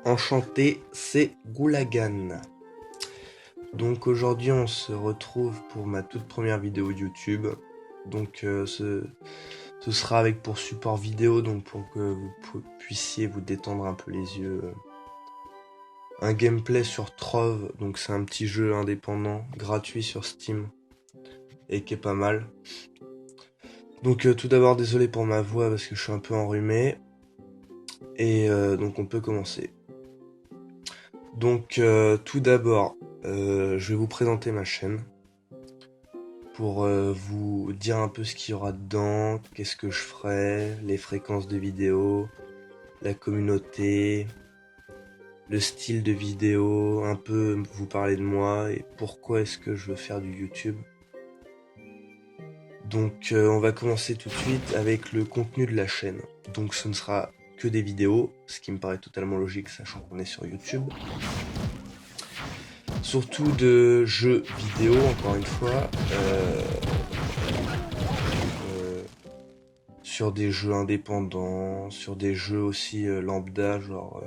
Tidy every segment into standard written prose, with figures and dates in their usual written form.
Enchanté, c'est Goulagan. Donc aujourd'hui on se retrouve pour ma toute première vidéo YouTube. Donc ce sera avec pour support vidéo, donc pour que vous puissiez vous détendre un peu les yeux. Un gameplay sur Trove, donc c'est un petit jeu indépendant, gratuit sur Steam, et qui est pas mal. Donc tout d'abord désolé pour ma voix parce que je suis un peu enrhumé. Et donc on peut commencer. Donc tout d'abord, je vais vous présenter ma chaîne pour vous dire un peu ce qu'il y aura dedans, qu'est-ce que je ferai, les fréquences de vidéos, la communauté, le style de vidéo, un peu vous parler de moi et pourquoi est-ce que je veux faire du YouTube. Donc on va commencer tout de suite avec le contenu de la chaîne. Donc ce ne sera que des vidéos, ce qui me paraît totalement logique sachant qu'on est sur YouTube. Surtout de jeux vidéo, encore une fois, euh, sur des jeux indépendants, sur des jeux aussi lambda, genre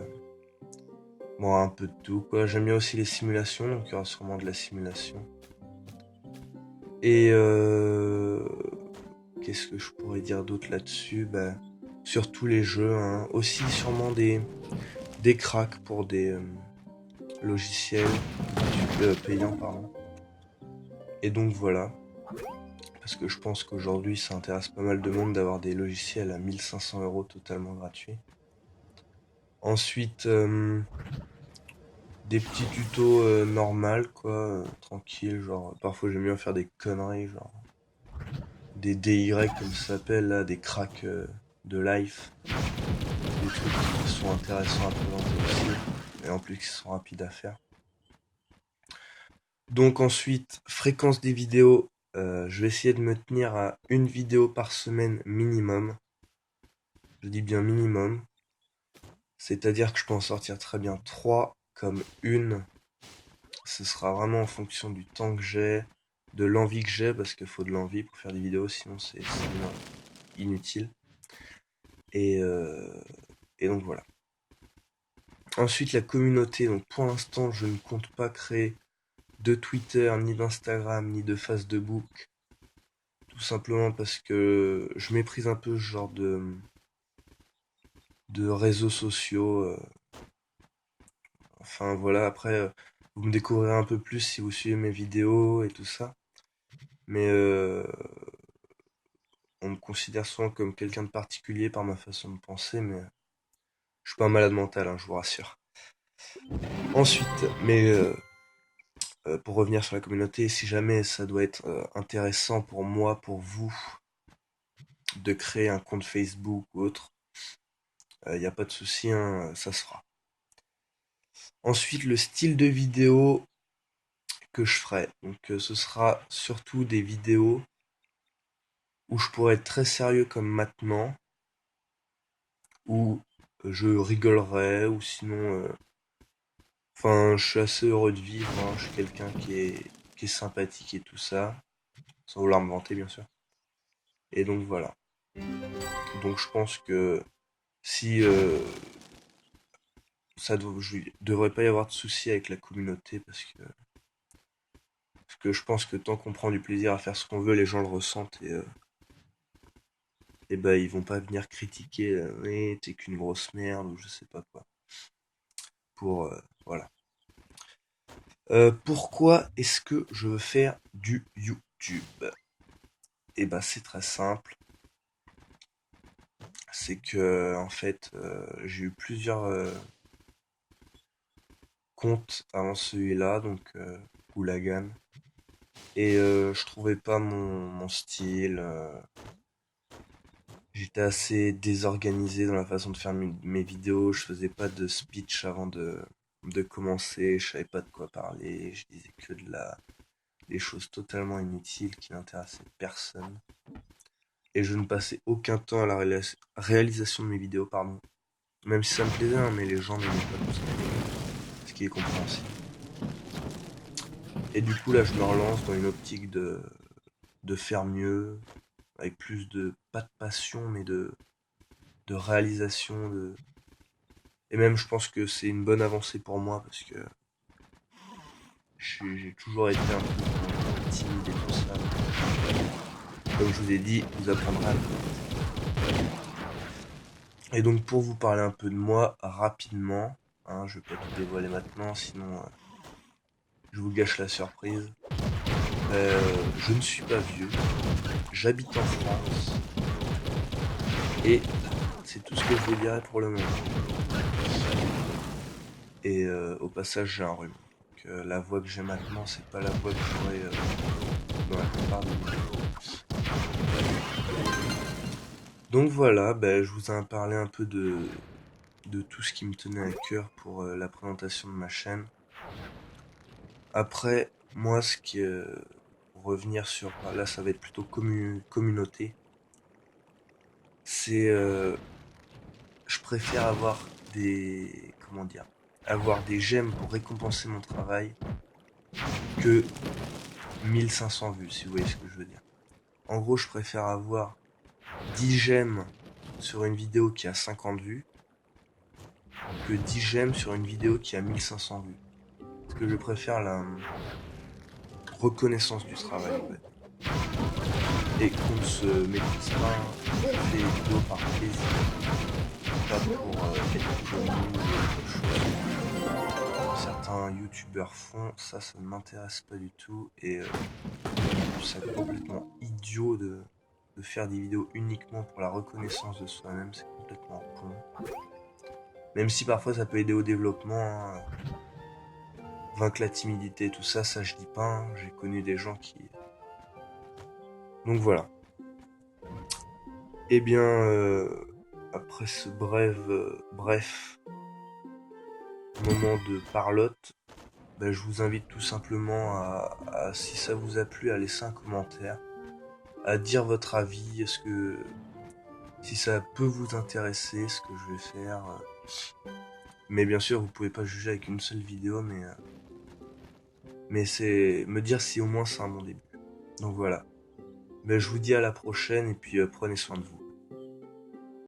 bon, un peu de tout quoi. J'aime bien aussi les simulations, donc il y aura sûrement de la simulation. Et qu'est-ce que je pourrais dire d'autre là-dessus? Bah, sur tous les jeux, hein. Aussi sûrement des cracks pour des logiciels payants, pardon. Et donc voilà. Parce que je pense qu'aujourd'hui ça intéresse pas mal de monde d'avoir des logiciels à 1500 € totalement gratuits. Ensuite, des petits tutos normales quoi, tranquilles, genre parfois j'aime bien faire des conneries, genre des DY comme ça s'appelle là, des cracks de life, des trucs qui sont intéressants à présenter aussi, et en plus qui sont rapides à faire. Donc ensuite, fréquence des vidéos, je vais essayer de me tenir à une vidéo par semaine minimum. Je dis bien minimum. C'est-à-dire que je peux en sortir très bien 3 comme une. Ce sera vraiment en fonction du temps que j'ai, de l'envie que j'ai, parce qu'il faut de l'envie pour faire des vidéos, sinon c'est inutile. Et, euh, et donc voilà. Ensuite la communauté, donc pour l'instant je ne compte pas créer de Twitter, ni d'Instagram, ni de Facebook. Tout simplement parce que je méprise un peu ce genre de réseaux sociaux. Enfin voilà, après vous me découvrirez un peu plus si vous suivez mes vidéos et tout ça. Mais on me considère souvent comme quelqu'un de particulier par ma façon de penser, mais je suis pas un malade mental, hein, je vous rassure. Ensuite, mais pour revenir sur la communauté, si jamais ça doit être intéressant pour moi, pour vous, de créer un compte Facebook ou autre, il n'y a pas de souci, hein, ça se fera. Ensuite, le style de vidéo que je ferai. Donc ce sera surtout des vidéos où je pourrais être très sérieux comme maintenant, où je rigolerais, ou sinon enfin, je suis assez heureux de vivre, hein. Je suis quelqu'un qui est sympathique et tout ça, sans vouloir me vanter bien sûr. Et donc voilà. Donc je pense que si je devrait pas y avoir de soucis avec la communauté parce que je pense que tant qu'on prend du plaisir à faire ce qu'on veut, les gens le ressentent et bah ils vont pas venir critiquer, ouais, t'es qu'une grosse merde ou je sais pas quoi. Pour voilà. Pourquoi est-ce que je veux faire du YouTube? Et bah c'est très simple. C'est que en fait j'ai eu plusieurs comptes avant celui-là, donc Goulagan. Et je trouvais pas mon style. J'étais assez désorganisé dans la façon de faire mes vidéos. Je faisais pas de speech avant de commencer. Je savais pas de quoi parler. Je disais que des choses totalement inutiles qui n'intéressaient personne. Et je ne passais aucun temps à la réalisation de mes vidéos, pardon. Même si ça me plaisait, hein, mais les gens n'aimaient pas tout ça. Ce qui est compréhensible. Et du coup, là, je me relance dans une optique de faire mieux, avec plus de, pas de passion, mais de réalisation, Et même, je pense que c'est une bonne avancée pour moi parce que j'ai toujours été un peu timide et tout ça. Comme je vous ai dit, vous apprendrez à me connaître. Et donc, pour vous parler un peu de moi rapidement, hein, je vais pas tout dévoiler maintenant, sinon je vous gâche la surprise. Je ne suis pas vieux, j'habite en France, et c'est tout ce que je vous dirai pour le moment. Et au passage, j'ai un rhume. Donc, la voix que j'ai maintenant, c'est pas la voix que j'aurai dans la plupart des vidéos. Donc voilà, je vous ai parlé un peu de tout ce qui me tenait à cœur pour la présentation de ma chaîne. Après, moi, ce qui pour revenir sur, là, ça va être plutôt communauté. C'est, je préfère avoir comment dire, avoir des j'aime pour récompenser mon travail que 1500 vues, si vous voyez ce que je veux dire. En gros, je préfère avoir 10 j'aime sur une vidéo qui a 50 vues que 10 j'aime sur une vidéo qui a 1500 vues. Parce que je préfère la reconnaissance du travail, en fait. Et qu'on ne se méprise pas, on fait des vidéos par plaisir, pas pour être connu ou autre chose. Certains youtubeurs font, ça ne m'intéresse pas du tout, et je trouve ça complètement idiot de faire des vidéos uniquement pour la reconnaissance de soi-même, c'est complètement con. Même si parfois ça peut aider au développement, hein. Vaincre la timidité, tout ça, ça je dis pas, hein. J'ai connu des gens qui... Donc voilà. Eh bien, après ce bref moment de parlotte, je vous invite tout simplement si ça vous a plu, à laisser un commentaire, à dire votre avis, si ça peut vous intéresser, ce que je vais faire. Mais bien sûr, vous pouvez pas juger avec une seule vidéo, mais c'est me dire si au moins c'est un bon début. Donc voilà. Je vous dis à la prochaine et puis prenez soin de vous.